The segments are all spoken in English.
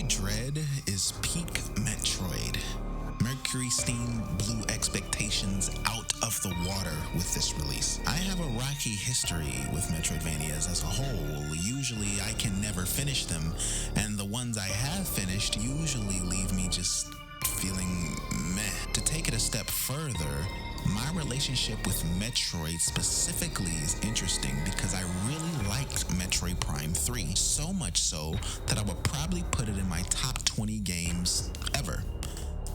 Metroid Dread is peak Metroid. Mecurysteam blew expectations out of the water with this release. I have a rocky history with Metroidvanias as a whole. Usually I can never finish them, and the ones I have finished usually leave me just feeling meh. To take it a step further, my relationship with Metroid specifically is interesting because I really liked Metroid Prime 3, so much so that I would probably put it in my top 20 games ever.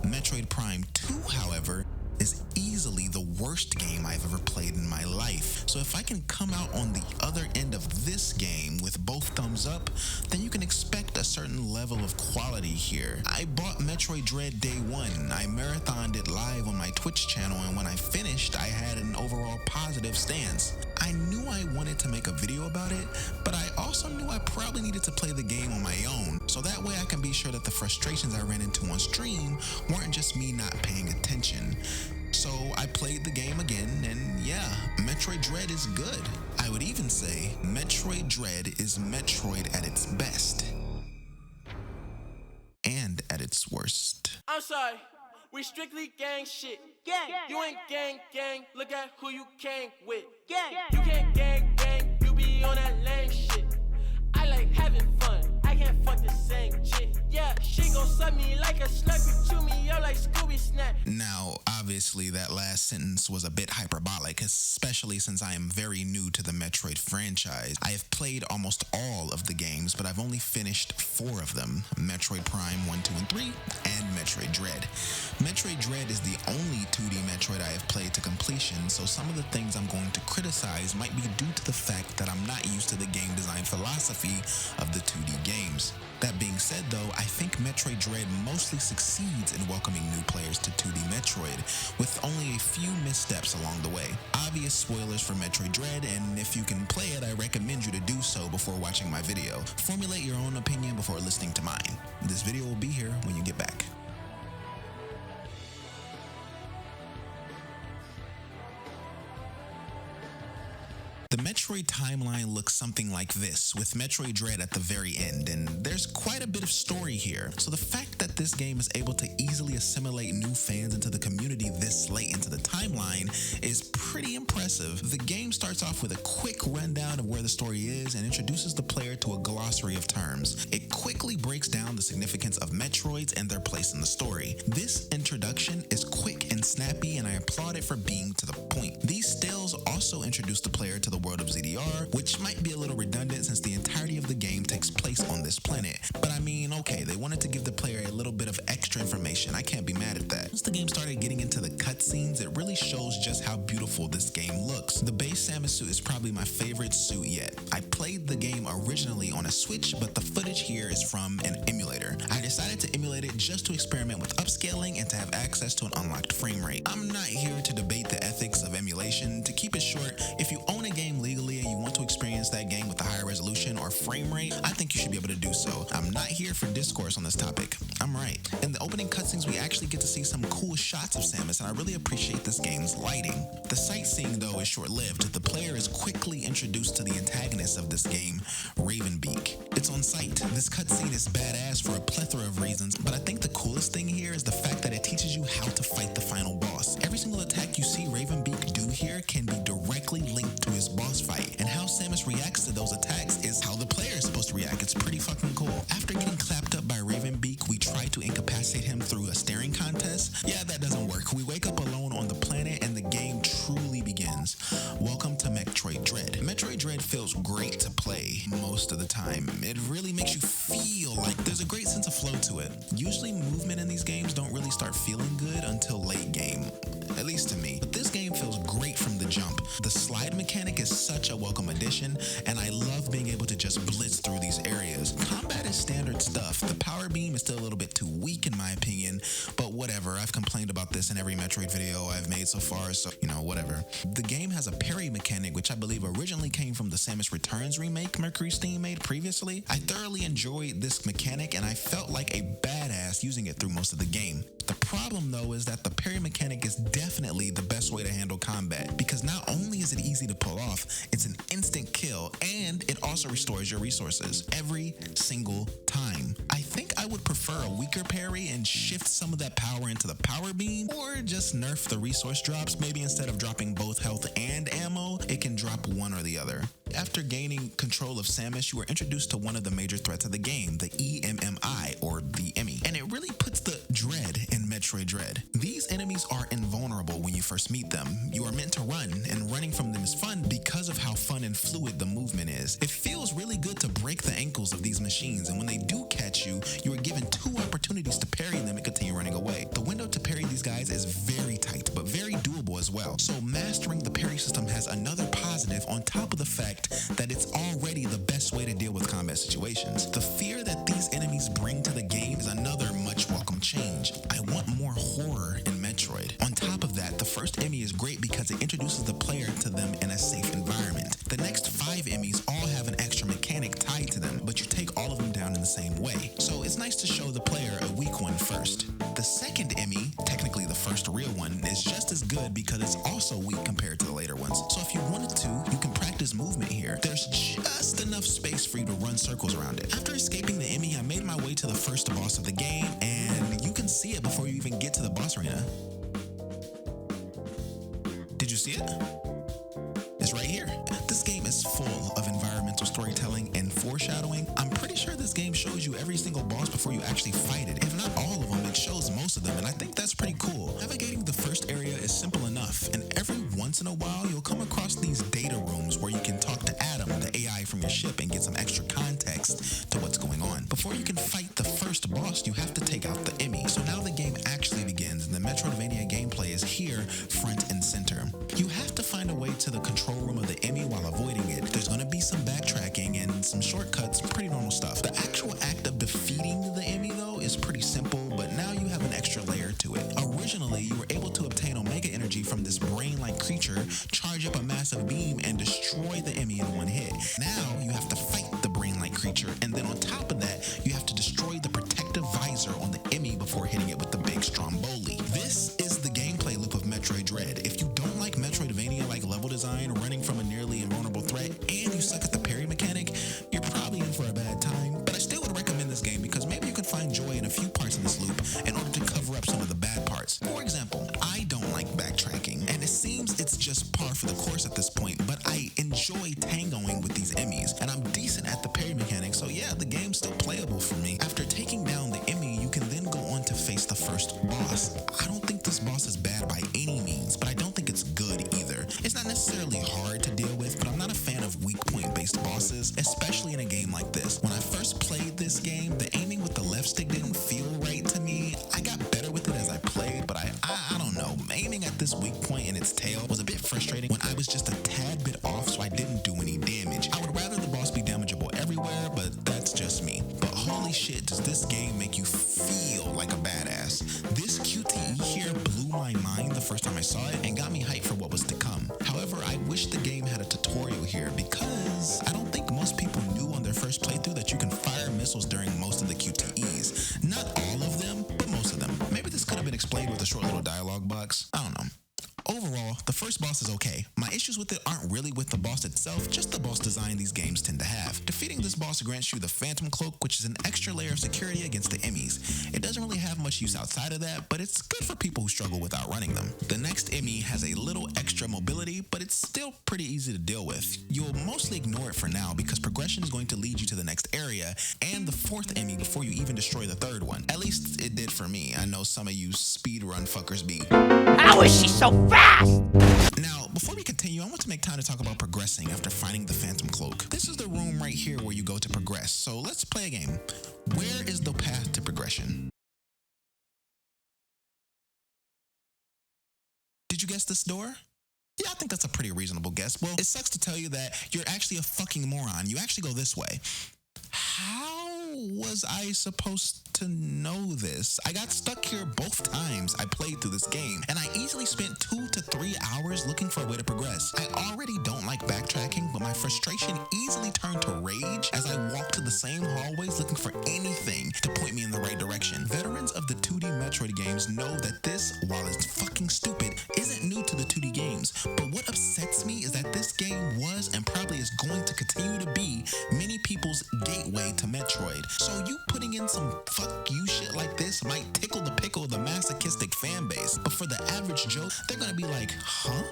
Metroid Prime 2, however, is easily the worst game I've ever played in my life. So if I can come out on the other end of this game with both thumbs up, then you can expect a certain level of quality here. I bought Metroid Dread day one. I marathoned it live on my Twitch channel, and when I finished, I had an overall positive stance. I knew I wanted to make a video about it, but I also knew I probably needed to play the game on my own, so that way I can be sure that the frustrations I ran into on stream weren't just me not paying attention. So I played the game again, and yeah, Metroid Dread is good. I would even say Metroid Dread is Metroid at its best. And at its worst. I'm sorry, we strictly gang shit. Gang, you ain't gang, look at who you came with. Gang, you can't gang, you be on that lame shit. I like having fun, I can't fuck the same chick. Yeah, she gon' suck me like a slurpee, chew me up like Scooby Snack. Now, obviously that last sentence was a bit hyperbolic, especially since I am very new to the Metroid franchise. I have played almost all of the games, but I've only finished 4 of them: Metroid Prime 1, 2, and 3, and Metroid Dread. Metroid Dread is the only 2D Metroid I have played to completion, so some of the things I'm going to criticize might be due to the fact that I'm not used to the game design philosophy of the 2D games. That being said though, I think Metroid Dread mostly succeeds in welcoming new players to 2D Metroid, with only a few missteps along the way. Obvious spoilers for Metroid Dread, and if you can play it, I recommend you to do so before watching my video. Formulate your own opinion before listening to mine. This video will be here when you get back. The Metroid timeline looks something like this, with Metroid Dread at the very end, and there's quite a bit of story here. So the fact that this game is able to easily assimilate new fans into the community this late into the timeline is pretty impressive. The game starts off with a quick rundown of where the story is and introduces the player to a glossary of terms. It quickly breaks down the significance of Metroids and their place in the story. This introduction is quick and snappy, and I applaud it for being to the point. These stills also introduce the player to the world of ZDR, which might be a little redundant since the entirety of the game takes place on this planet. But I mean, okay, they wanted to give the player a little bit of extra information. I can't be mad at that. Once the game started getting into the cutscenes, it really shows just how beautiful this game looks. The base Samus suit is probably my favorite suit yet. I played the game originally on a Switch, but the footage here is from an emulator. I decided to emulate it just to experiment with upscaling and to have access to an unlocked frame rate. I'm not here to debate the ethics of emulation. To keep it short, if you own a game legally and you want to experience that game with a higher resolution or frame rate, I think you should be able to do so. I'm not here for discourse on this topic. I'm right. In the opening cutscenes, we actually get to see some cool shots of Samus, and I really appreciate this game's lighting. The sightseeing, though, is short-lived. The player is quickly introduced to the antagonist of this game, Ravenbeak. It's on sight. This cutscene is badass for a plethora of reasons, but I think the coolest thing here is the fact that it teaches you how to fight the final boss. Every single attack you see Ravenbeak do here can be directly linked to his boss fight, and how Samus reacts to those attacks is how the player is supposed to react. It's pretty fucking cool. After getting clapped up by Ravenbeak, we try to incapacitate him through a staring contest. Yeah, that doesn't work. We wake up alone on the planet and the game truly begins. Welcome to Metroid Dread. Metroid Dread feels great to play most of the time. It really makes you feel like there's a great sense of flow to it. Usually movement in these games don't really start feeling good until late game, at least to me. But this game feels great from the jump. The slide mechanic is such a welcome addition, and I love being able to just blitz through these areas. Combat is standard stuff. The power beam is still a little bit too weak in my opinion, but whatever. I've complained about this in every Metroid video I've made so far, so whatever. The game has a parry mechanic, which I believe originally came from the Samus Returns remake Mecurysteam made previously. I thoroughly enjoyed this mechanic, and I felt like a badass using it through most of the game. The problem though is that the parry mechanic is definitely the best way to handle combat, because not only is it easy to pull off, it's an instant kill, and it also restores your resources every single time. I think I would prefer a weaker parry and shift some of that power into the power beam, or just nerf the resource drops. Maybe instead of dropping both health and ammo, it can drop one or the other. After gaining control of Samus, you are introduced to one of the major threats of the game, the EMMI, or the Emmy. And it really puts the dread in Metroid Dread. These enemies are invulnerable when you first meet them. You are meant to run, and running from them is fun because of how fun and fluid the movement is. It feels really good to break the ankles of these machines, and when they do catch you, you are given 2 opportunities to parry them and continue running away. The window to parry these guys is very tight, but very doable as well. So mastering the parry system has another positive on top of the fact that it's already the best way to deal with combat situations. The fear that these enemies bring to the game is another much welcome change. I want more horror in Metroid. On top of that, the first Emmy is great because it introduces the player to them in a safe environment. The next 5 Emmys all have an extra mechanic tied to them, but you take all of them down in the same way. So it's nice to show the player a weak one first. The second Emmy, technically the first real one, is just as good because it's also weak compared to the later ones. So if you wanted to, you can practice movement here. There's just enough space for you to run circles around it. After escaping the Emmy, I made my way to the first boss of the game, and you can see it before you even get to the boss arena. Did you see it? It's right here. This game is full of environmental storytelling and foreshadowing. I'm pretty sure this game shows you every single boss before you actually fight it. If not all of them, it shows most of them, and I think that's pretty cool. Navigating the first area is simple enough, and every once in a while, you'll come across these data rooms where you can talk to Adam, the AI from your ship, and get some extra context to what's going on. Before you can fight the first boss, you have to take out the Emmy. So now the game actually begins, and the Metroidvania gameplay is here, front and center. You have to find a way to the control room of the Emmy while avoiding it. There's going to be some backtracking and some shortcuts, pretty normal stuff. The actual act of defeating the Emmy, though, is pretty simple, but now you have an extra layer to it. Originally, you were able to obtain Omega Energy from this brain-like creature, charge up a massive beam, and destroy the Emmy in one hit. Now, you have to fight the brain-like creature, and then on top of that, you have to destroy the protective visor on the Emmy before hitting it with the big Stromboli. This is the gameplay loop of Metroid Dread. If you don't like Metroidvania like level design, running from a nearly invulnerable threat, and you suck at the parry mechanic, you're probably in for a bad time. But I still would recommend this game because maybe you can find joy in a few parts of this loop in order to cover up some of the bad parts. For example, I don't like backtracking, and it seems it's just par for the course at this point, but I enjoy tangoing with these Emmys, and I'm decent at the parry mechanic, so yeah, the game's still playable for me. After taking down the Emmy, you can then go on to face the first boss. I don't think this boss is bad by any means, but I don't think it's good either. It's not necessarily hard to deal with, but I'm not a fan of weak point-based bosses, especially in a game like this. When I first played this game, the aiming with the left stick didn't feel right to me. I got better with it as I played, but I don't know. Aiming at this weak point in its tail was a bit frustrating when I was just a tad bit off, so I didn't do any damage. I would rather the boss be damageable everywhere, but that's just me. But holy shit, does this game make you feel like a badass. This QTE here blew my mind the first time I saw it and got me hyped for what was to come. However, I wish the game had a tutorial here because I don't think most people knew on their first playthrough that you can fire missiles during most of the QTEs. Not all of them, but most of them. Maybe this could have been explained with a short little dialogue box. I don't know. Overall, the first boss is okay. My issues with it aren't really with the boss itself, just the boss design these games tend to have. Defeating this boss grants you the Phantom Cloak, which is an extra layer of security against the Emmys. It doesn't really have much use outside of that, but it's good for people who struggle with outrunning them. The next Emmy has a little extra mobility, but it's still pretty easy to deal with. You'll mostly ignore it for now because progression is going to lead you to the next area and the fourth Emmy before you even destroy the third one. At least it did for me. I know some of you speedrun fuckers be. How is she so fast? Now, before we continue, I want to make time to talk about progressing after finding the Phantom Cloak. This is the room right here where you go to progress, so let's play a game. Where is the path to progression? Did you guess this door? Yeah, I think that's a pretty reasonable guess. Well, it sucks to tell you that you're actually a fucking moron. You actually go this way. How was I supposed to know this? I got stuck here both times I played through this game, and I easily spent 2 to 3 hours looking for a way to progress. I already don't like backtracking, but my frustration easily turned to rage as I walked to the same hallways looking for anything to point me in the right direction. Veterans of the 2D Metroid games know that this, while it's fucking stupid, isn't new to the 2D games, but what upsets me is that this game was and probably is going to continue to be many people's gateway to Metroid. So you putting in some fucked huh?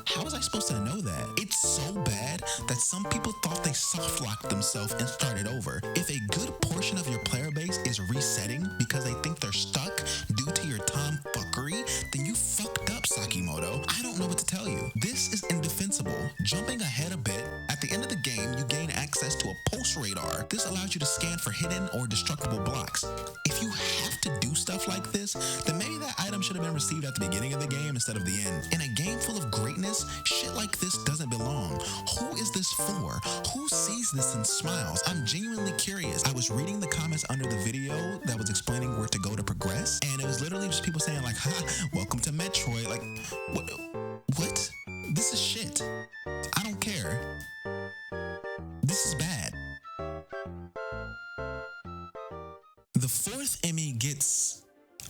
How was I supposed to know that? It's so bad that some people thought they soft-locked themselves and started over. If a good portion of your player base is resetting because they think they're stuck due to your tomfuckery, then you fucked up, Sakimoto. I don't know what to tell you. This is indefensible. Jumping ahead a bit, at the end of the game, you gain access to a pulse radar. This allows you to scan for hidden or destructible blocks. If you have to do stuff like this, then maybe that item should have been received at the beginning of the game instead of the end. In a game full of greatness, shit like this doesn't belong. Who is this for? Who sees this and smiles? I'm genuinely curious. I was reading the comments under the video that was explaining where to go to progress, and it was literally just people saying like, ha, welcome to Metroid. Like, what? This is shit. I don't care. This is bad. The fourth Emmy gets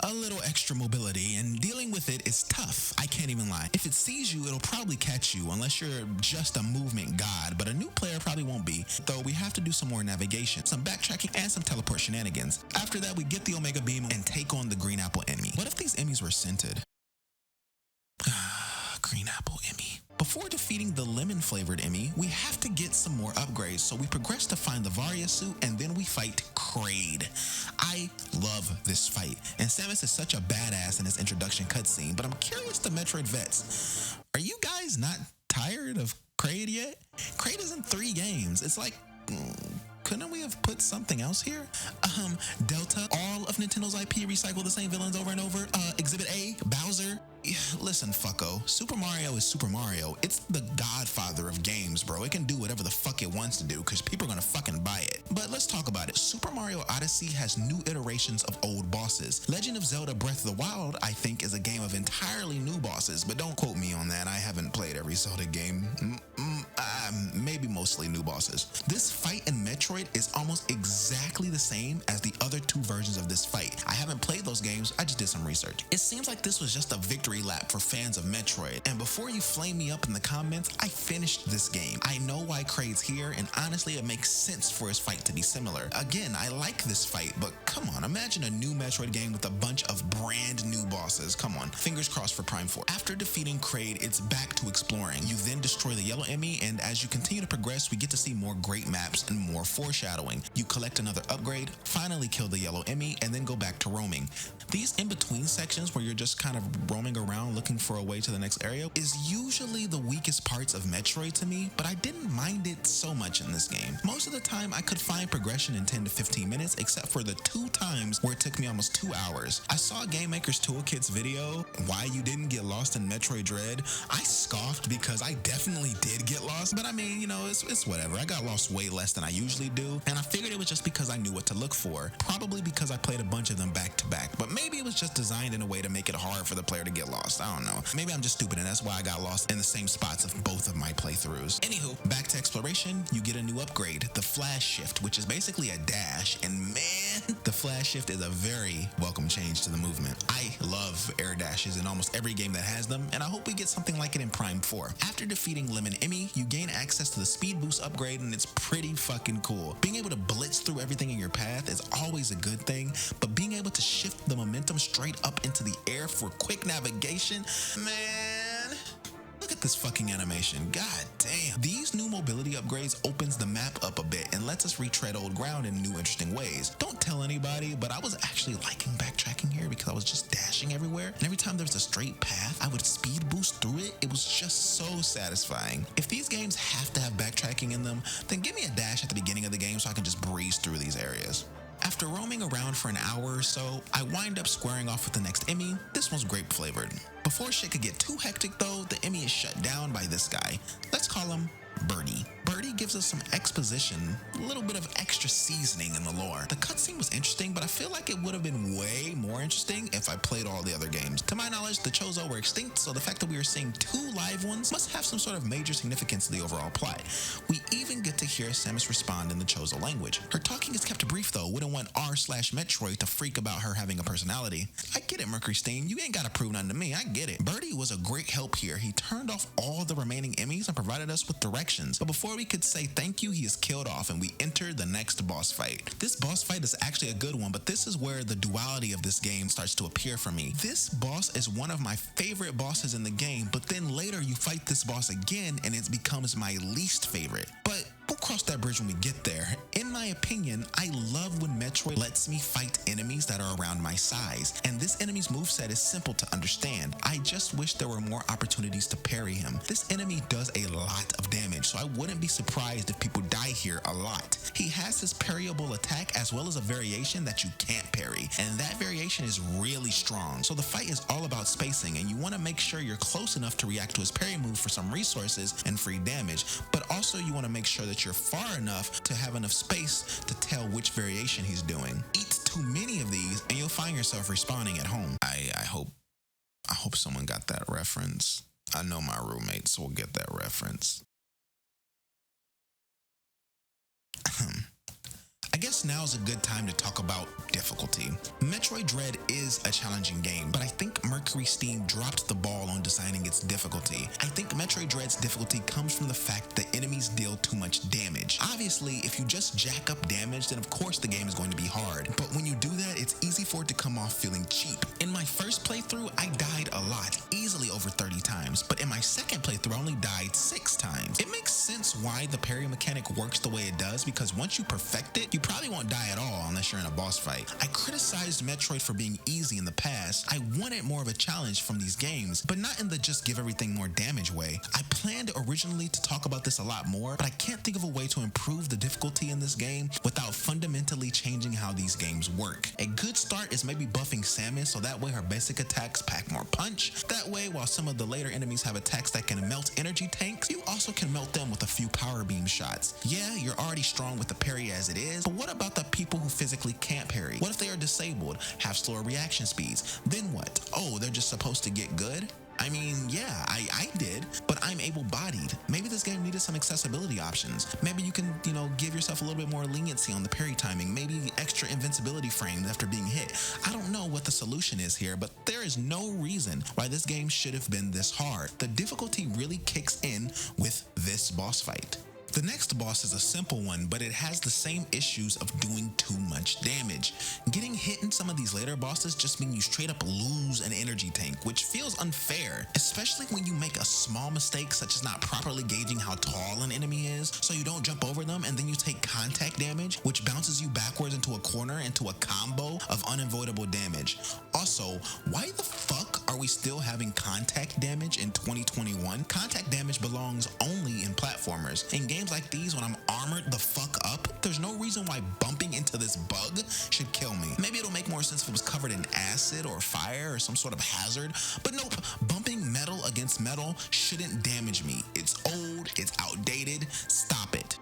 a little extra mobility, and dealing with it is tough. I can't even lie. If it sees you, it'll probably catch you unless you're just a movement god, but a new player probably won't be, though we have to do some more navigation, some backtracking, and some teleport shenanigans. After that, we get the Omega Beam and take on the Green Apple Emmy. What if these Emmys were scented? Green Apple Emmy. Before defeating the lemon-flavored Emmy, we have to get some more upgrades, so we progress to find the Varia suit, and then we fight Kraid. I love this fight, and Samus is such a badass in this introduction cutscene, but I'm curious to Metroid vets. Are you guys not tired of Kraid yet? Kraid is in 3 games. It's like, couldn't we have put something else here? Delta, all of Nintendo's IP recycle the same villains over and over. Exhibit A, Bowser. Listen, fucko, Super Mario is Super Mario. It's the godfather of games, bro. It can do whatever the fuck it wants to do because people are gonna fucking buy it. But let's talk about it. Super Mario Odyssey has new iterations of old bosses. Legend of Zelda Breath of the Wild, I think, is a game of entirely new bosses, but don't quote me on that. I haven't played every Zelda game. Maybe mostly new bosses. This fight in Metroid is almost exactly the same as the other 2 versions of this fight. I haven't played those games, I just did some research. It seems like this was just a victory lap for fans of Metroid, and before you flame me up in the comments, I finished this game. I know why Kraid's here, and honestly it makes sense for his fight to be similar. Again, I like this fight, but come on, imagine a new Metroid game with a bunch of brand new bosses. Come on, fingers crossed for Prime 4. After defeating Kraid, it's back to exploring. You then destroy the Yellow Emmy, and as you continue to progress, we get to see more great maps and more foreshadowing. You collect another upgrade, finally kill the Yellow Emmy, and then go back to roaming. These in-between sections where you're just kind of roaming around looking for a way to the next area is usually the weakest parts of Metroid to me, but I didn't mind it so much in this game. Most of the time, I could find progression in 10 to 15 minutes, except for the 2 times where it took me almost 2 hours. I saw Game Maker's Toolkit's video, Why You Didn't Get Lost in Metroid Dread. I scoffed because I definitely did get lost, but I mean, you know, it's whatever. I got lost way less than I usually do, and I figured it was just because I knew what to look for. Probably because I played a bunch of them back to back, but maybe it was just designed in a way to make it hard for the player to get lost. I don't know. Maybe I'm just stupid and that's why I got lost in the same spots of both of my playthroughs. Anywho, back to exploration, you get a new upgrade, the Flash Shift, which is basically a dash, and man, the Flash Shift is a very welcome change to the movement. I love air dashes in almost every game that has them, and I hope we get something like it in Prime 4. After defeating Lemon Emmy, you gain access to the Speed Boost upgrade, and it's pretty fucking cool. Being able to blitz through everything in your path is always a good thing, but being able to shift the momentum straight up into the air for quick navigation, man, look at this fucking animation. God damn. These new mobility upgrades opens the map up a bit and lets us retread old ground in new interesting ways. Don't tell anybody, but I was actually liking backtracking here because I was just dashing everywhere, and every time there was a straight path, I would speed boost through it. It was just so satisfying. If these games have to have backtracking in them, then give me a dash at the beginning of the game so I can just breeze through these areas. After roaming around for an hour or so, I wind up squaring off with the next Emmy. This one's grape flavored. Before shit could get too hectic though, the Emmy is shut down by this guy. Let's call him Birdie. Birdie gives us some exposition, a little bit of extra seasoning in the lore. The cutscene was interesting, but I feel like it would have been way more interesting if I played all the other games. To my knowledge, the Chozo were extinct, so the fact that we are seeing 2 live ones must have some sort of major significance to the overall plot. We even get to hear Samus respond in the Chozo language. Her talking is kept brief though, wouldn't want r/Metroid to freak about her having a personality. I get it, Mecurysteam, you ain't gotta prove nothing to me, I get it. Birdie was a great help here. He turned off all the remaining Emmys and provided us with directions. But before we we could say thank you, he is killed off, and we enter the next boss fight. This boss fight is actually a good one, but this is where the duality of this game starts to appear for me. This boss is one of my favorite bosses in the game, but then later you fight this boss again and it becomes my least favorite. But we'll cross that bridge when we get there. In my opinion, I love when Metroid lets me fight enemies that are around my size, and this enemy's moveset is simple to understand. I just wish there were more opportunities to parry him. This enemy does a lot of damage, so I wouldn't be surprised if people die here a lot. He has his parryable attack as well as a variation that you can't parry, and that variation is really strong. So the fight is all about spacing, and you want to make sure you're close enough to react to his parry move for some resources and free damage, but also you want to make sure that you're far enough to have enough space to tell which variation he's doing. Eat too many of these and you'll find yourself respawning at home. I hope someone got that reference. I know my roommates will get that reference. I guess now is a good time to talk about difficulty. Metroid Dread is a challenging game, but I think Mecurysteam dropped the ball on designing its difficulty. I think Metroid Dread's difficulty comes from the fact that enemies deal too much damage. Obviously, if you just jack up damage, then of course the game is going to be hard. But when you do that, it's easy for it to come off feeling cheap. In my first playthrough, I died a lot, easily over 30 times, but in my second playthrough, I only died 6 times. It makes sense why the parry mechanic works the way it does, because once you perfect it, you probably won't die at all unless you're in a boss fight. I criticized Metroid for being easy in the past. I wanted more of a challenge from these games, but not in the just give everything more damage way. I planned originally to talk about this a lot more, but I can't think of a way to improve the difficulty in this game without fundamentally changing how these games work. A good start is maybe buffing Samus so that way her basic attacks pack more punch. That way, while some of the later enemies have attacks that can melt energy tanks, you also can melt them with a few power beam shots. Yeah, you're already strong with the parry as it is, but what about the people who physically can't parry? What if they are disabled, have slower reaction speeds? Then what? Oh, they're just supposed to get good? I mean, yeah, I did, but I'm able-bodied. Maybe this game needed some accessibility options. Maybe you can, give yourself a little bit more leniency on the parry timing, maybe extra invincibility frames after being hit. I don't know what the solution is here, but there is no reason why this game should have been this hard. The difficulty really kicks in with this boss fight. The next boss is a simple one, but it has the same issues of doing too much damage. Getting hit in some of these later bosses just mean you straight up lose an energy tank, which feels unfair, especially when you make a small mistake such as not properly gauging how tall an enemy is, so you don't jump over them and then you take contact damage, which bounces you backwards into a corner into a combo of unavoidable damage. Also, why the fuck are we still having contact damage in 2021? Contact damage belongs only in platformers. In games like these, when I'm armored the fuck up, there's no reason why bumping into this bug should kill me. Maybe it'll make more sense if it was covered in acid or fire or some sort of hazard, but nope, bumping metal against metal shouldn't damage me. It's old, it's outdated, stop it.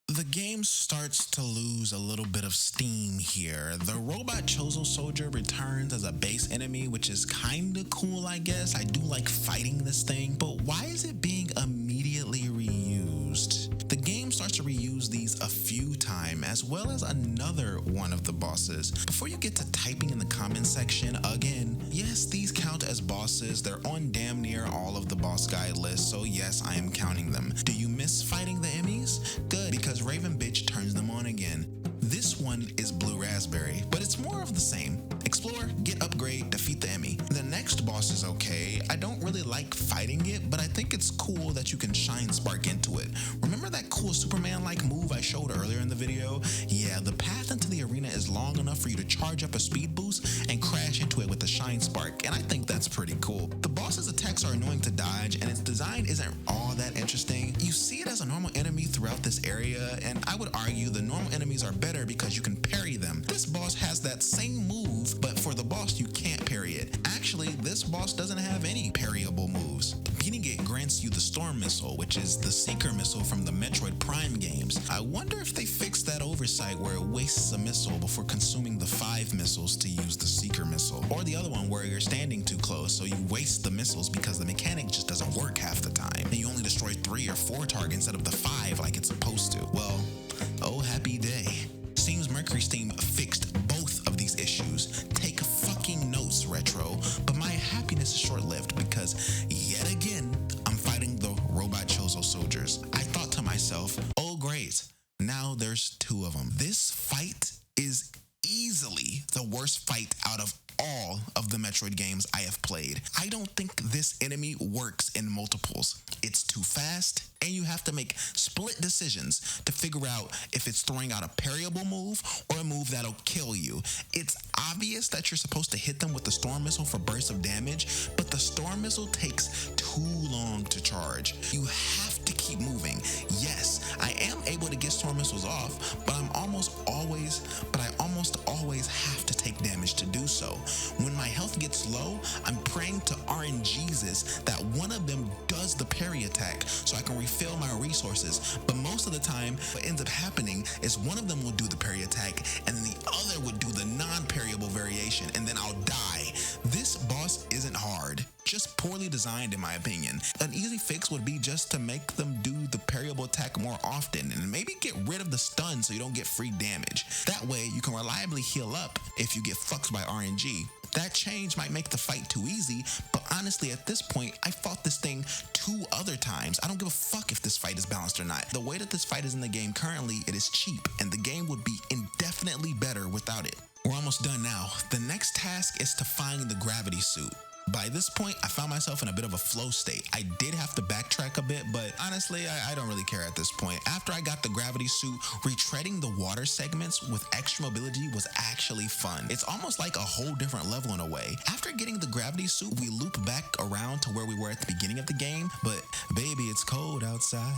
The game starts to lose a little bit of steam here. The robot Chozo Soldier returns as a base enemy, which is kinda cool, I guess. I do like fighting this thing, but why is it being immediately reused? The game starts to reuse these a few times, as well as another one of the bosses. Before you get to typing in the comment section, again, yes, these count as bosses. They're on damn near all of the boss guide lists, so yes, I am counting them. Do you miss fighting the Emmys? Good, because Raven Bitch turns them on again. This one is Blue Raspberry, but it's more of the same. Explore, get upgrade, defeat the Emmy. The next boss is okay. I don't really like fighting it, but I think it's cool that you can shine spark into it. Remember that cool Superman-like move I showed earlier in the video? Yeah, the path into the arena is long enough for you to charge up a speed boost and crash into it with the shine spark, and I think that's pretty cool. The boss's attacks are annoying to dodge, and its design isn't all that interesting. You see it as a normal enemy throughout this area, and I would argue the normal enemies are better because you can parry them. This boss has that same move, but for the boss you can't parry it. Actually, this boss doesn't have any parryable moves. Beating it grants you the Storm Missile, which is the Seeker Missile from the Metroid Prime games. I wonder if they fixed that oversight where it wastes a missile before consuming the 5 missiles to use the Seeker Missile. Or the other one where you're standing too close, so you waste the missiles because the mechanic just doesn't work half the time. And you only destroy 3 or 4 targets instead of the 5 like it's supposed to. Well, oh happy day. Seems Mecurysteam fixed both of these issues. Take fucking notes, Retro, but my happiness is short-lived. all of the Metroid games I have played. I don't think this enemy works in multiples. It's too fast, and you have to make split decisions to figure out if it's throwing out a parryable move or a move that'll kill you. It's obvious that you're supposed to hit them with the storm missile for bursts of damage, but the storm missile takes too long to charge. You have to keep moving. Yes, I am able to get storm missiles off, but I almost always have to take damage to do so. When my health gets low, I'm praying to RNGesus that one of them does the parry attack so I can refill my resources. But most of the time, what ends up happening is one of them will do the parry attack and then the other would do the non-parryable variation, and then I'll die. This boss isn't hard, just poorly designed in my opinion. An easy fix would be just to make them do the parryable attack more often and maybe get rid of the stun so you don't get free damage. That way you can reliably heal up if you get fucked by RNG. That change might make the fight too easy, but honestly at this point, I fought this thing 2 other times. I don't give a fuck if this fight is balanced or not. The way that this fight is in the game currently, it is cheap, and the game would be indefinitely better without it. We're almost done now. The next task is to find the gravity suit. By this point, I found myself in a bit of a flow state. I did have to backtrack a bit, but honestly, I don't really care at this point. After I got the gravity suit, retreading the water segments with extra mobility was actually fun. It's almost like a whole different level in a way. After getting the gravity suit, we loop back around to where we were at the beginning of the game, but baby, it's cold outside.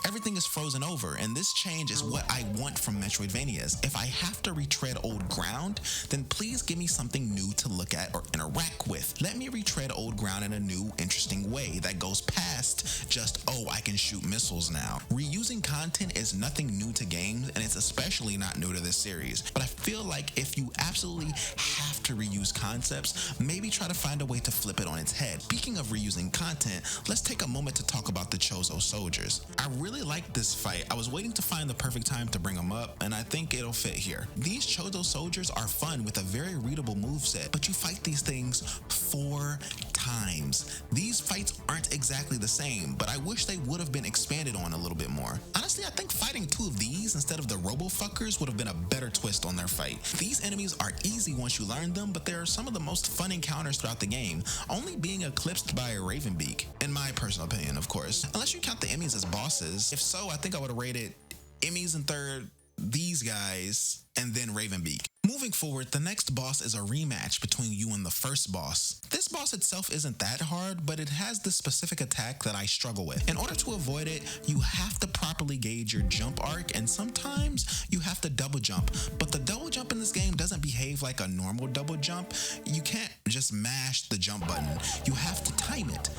Everything is frozen over, and this change is what I want from Metroidvanias. If I have to retread old ground, then please give me something new to look at or interact with. Let me retread old ground in a new, interesting way that goes past just, oh, I can shoot missiles now. Reusing content is nothing new to games, and it's especially not new to this series. But I feel like if you absolutely have to reuse concepts, maybe try to find a way to flip it on its head. Speaking of reusing content, let's take a moment to talk about the Chozo soldiers. I really like this fight. I was waiting to find the perfect time to bring them up, and I think it'll fit here. These Chozo soldiers are fun with a very readable moveset, but you fight these things 4 times. These fights aren't exactly the same, but I wish they would have been expanded on a little bit more. Honestly, I think fighting 2 of these instead of the robo-fuckers would have been a better twist on their fight. These enemies are easy once you learn them, but they are some of the most fun encounters throughout the game, only being eclipsed by a Ravenbeak, in my personal opinion, of course. Unless you count the enemies as bosses. If so, I think I would have rated Emmys in third, these guys, and then Ravenbeak. Moving forward, the next boss is a rematch between you and the first boss. This boss itself isn't that hard, but it has this specific attack that I struggle with. In order to avoid it, you have to properly gauge your jump arc, and sometimes you have to double jump. But the double jump in this game doesn't behave like a normal double jump. You can't just mash the jump button. You have to time it.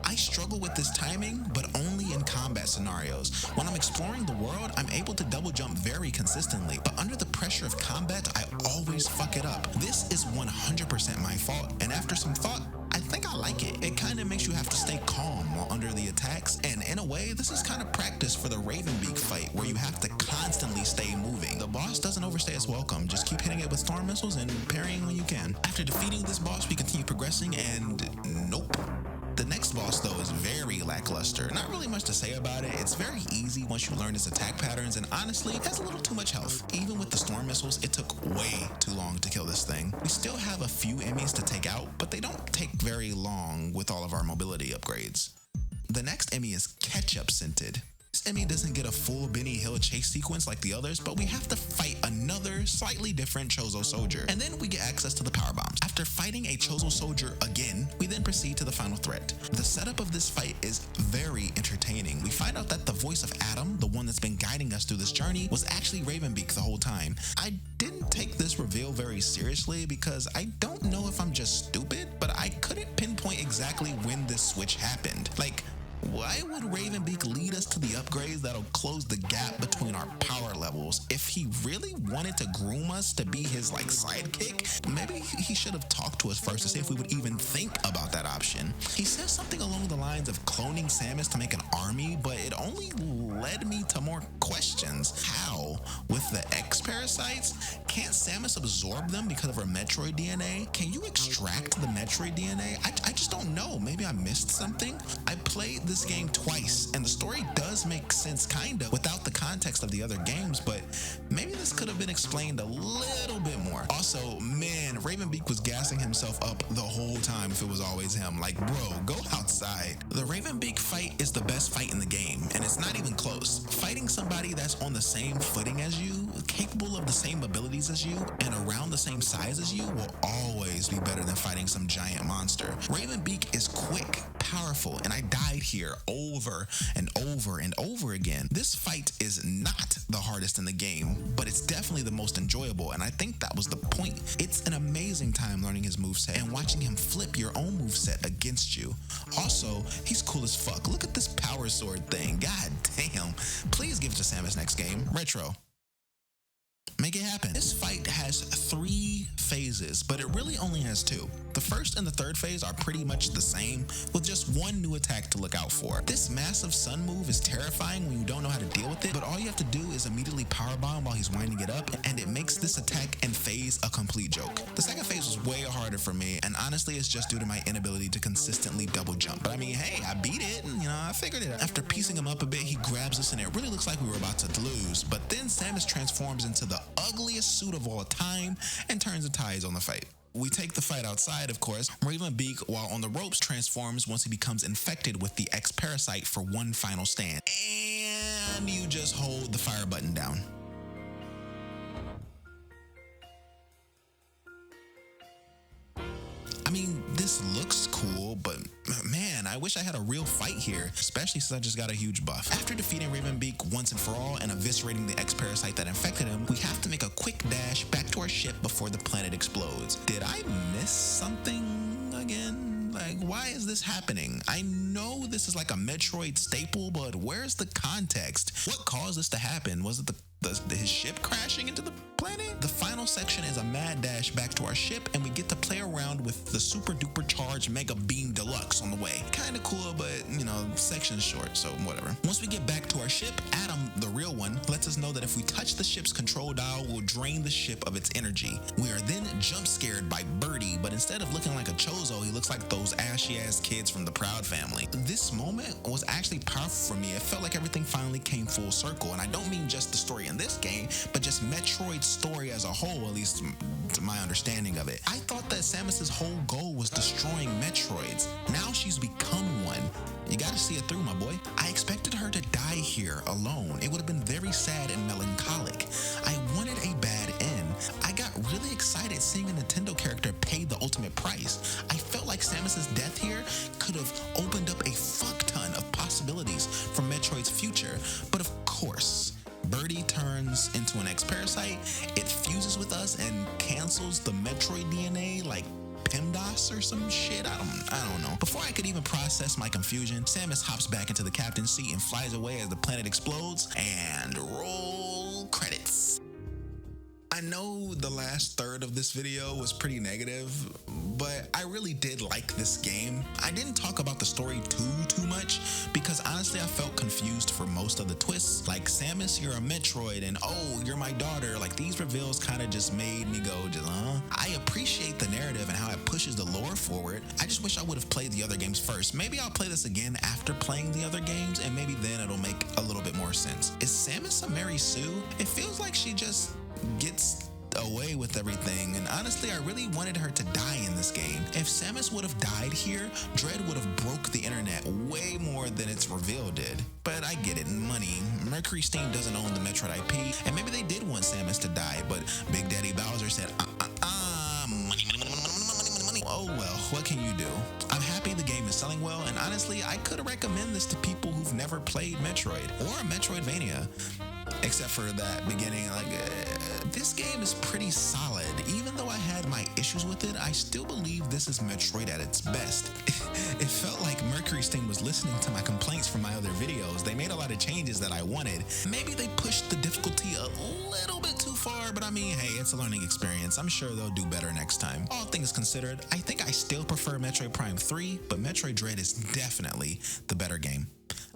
I struggle with this timing, but only in combat scenarios. When I'm exploring the world, I'm able to double jump very consistently, but under the pressure of combat, I always fuck it up. This is 100% my fault, and after some thought, I think I like it. It kind of makes you have to stay calm while under the attacks, and in a way, this is kind of practice for the Ravenbeak fight, where you have to constantly stay moving. The boss doesn't overstay its welcome. Just keep hitting it with storm missiles and parrying when you can. After defeating this boss, we continue progressing, and nope. The next boss, though, is very lackluster. Not really much to say about it. It's very easy once you learn its attack patterns, and honestly, it has a little too much health. Even with the storm missiles, it took way too long to kill this thing. We still have a few enemies to take out, but they don't take very long with all of our mobility upgrades. The next enemy is ketchup scented. This enemy doesn't get a full Benny Hill chase sequence like the others, but we have to fight another slightly different Chozo soldier, and then we get access to the power bombs. After fighting a Chozo soldier again, we then proceed to the final threat. The setup of this fight is very entertaining. We find out that the voice of Adam, the one that's been guiding us through this journey, was actually Ravenbeak the whole time. I didn't take this reveal very seriously because I don't know if I'm just stupid, but I couldn't pinpoint exactly when this switch happened. Like, why would Ravenbeak lead us to the upgrades that'll close the gap between our power levels? If he really wanted to groom us to be his sidekick, maybe he should have talked to us first to see if we would even think about that option. He says something along the lines of cloning Samus to make an army, but it only led me to more questions. How? With the X parasites? Can't Samus absorb them because of her Metroid DNA? Can you extract the Metroid DNA? I just don't know. Maybe I missed something. I played this game twice, and the story does make sense kinda without the context of the other games, but maybe this could have been explained a little bit more. Also, man, Ravenbeak was gassing himself up the whole time if it was always him. Like, bro, go outside. The Ravenbeak fight is the best fight in the game, and it's not even close. Fighting somebody that's on the same footing as you, capable of the same abilities as you, and around the same size as you will always be better than fighting some giant monster. Ravenbeak is quick, powerful, and I died here over and over and over again. This fight is not the hardest in the game, but it's definitely the most enjoyable, and I think that was the point. It's an amazing time learning his moveset and watching him flip your own moveset against you. Also, he's cool as fuck. Look at this power sword thing. God damn. Please give it to Samus next game. Retro. Make it happen. This fight has 3 phases, but it really only has 2. The first and the third phase are pretty much the same, with just one new attack to look out for. This massive sun move is terrifying when you don't know how to deal with it, but all you have to do is immediately power bomb while he's winding it up, and it makes this attack and phase a complete joke. The second phase was way harder for me, and honestly it's just due to my inability to consistently double jump. But I mean, hey, I beat it, and I figured it out. After piecing him up a bit, he grabs us, and it really looks like we were about to lose, but then Samus transforms into the ugliest suit of all time and turns the tides on the fight. We take the fight outside, of course. Ravenbeak, while on the ropes, transforms once he becomes infected with the X-Parasite for one final stand. And you just hold the fire button down. I mean, this looks cool, but man, I wish I had a real fight here, especially since I just got a huge buff. After defeating Ravenbeak once and for all and eviscerating the X-Parasite that infected him, we have to make a quick dash back to our ship before the planet explodes. Did I miss something again? Like, why is this happening? I know this is like a Metroid staple, but where's the context? What caused this to happen? Was it his ship crashing into the planet? The final section is a mad dash back to our ship, and we get to play around with the super duper charged Mega Beam Deluxe on the way. Kinda cool, but section's short, so whatever. Once we get back to our ship, Adam, the real one, lets us know that if we touch the ship's control dial, we'll drain the ship of its energy. We are then jump scared by Birdie, but instead of looking like a Chozo, he looks like those ashy ass kids from the Proud Family. This moment was actually powerful for me. It felt like everything finally came full circle, and I don't mean just the story in this game, but just Metroid's story as a whole, at least to my understanding of it. I thought that Samus's whole goal was destroying Metroids. Now she's become one. You gotta see it through, my boy. I expected her to die here alone. It would have been very sad and melancholic. I wanted a bad end. I got really excited seeing a Nintendo character pay the ultimate price. I felt like Samus's death here could have opened up a fuck ton of possibilities for Metroid's future, but of course, Birdie turns into an X-Parasite, it fuses with us and cancels the Metroid DNA like PEMDAS or some shit. I don't know. Before I could even process my confusion, Samus hops back into the captain's seat and flies away as the planet explodes, and roll credits. I know the last third of this video was pretty negative, but I really did like this game. I didn't talk about the story too much because honestly I felt confused for most of the twists. Like, Samus, you're a Metroid, and oh, you're my daughter. Like, these reveals kind of just made me go, I appreciate the narrative and how it pushes the lore forward. I just wish I would have played the other games first. Maybe I'll play this again after playing the other games, and maybe then it'll make a little bit more sense. Is Samus a Mary Sue? It feels like she just gets away with everything, and honestly I really wanted her to die in this game. If Samus would have died here, Dread would have broke the internet way more than its reveal did. But I get it, money. Mecurysteam doesn't own the Metroid IP, and maybe they did want Samus to die, but Big Daddy Bowser said money. Oh well, what can you do? I'm happy the game is selling well, and honestly I could recommend this to people who've never played Metroid or a Metroidvania. Except for that beginning, this game is pretty solid. Even though I had my issues with it, I still believe this is Metroid at its best. It felt like Mecurysteam was listening to my complaints from my other videos. They made a lot of changes that I wanted. Maybe they pushed the difficulty a little bit too far, but I mean, hey, it's a learning experience. I'm sure they'll do better next time. All things considered, I think I still prefer Metroid Prime 3, but Metroid Dread is definitely the better game.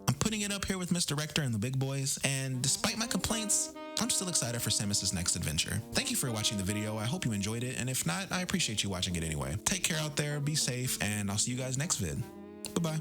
I'm putting it up here with Mr. Rector and the big boys, and despite my complaints, I'm still excited for Samus's next adventure. Thank you for watching the video. I hope you enjoyed it, and if not, I appreciate you watching it anyway. Take care out there, be safe, and I'll see you guys next vid. Goodbye.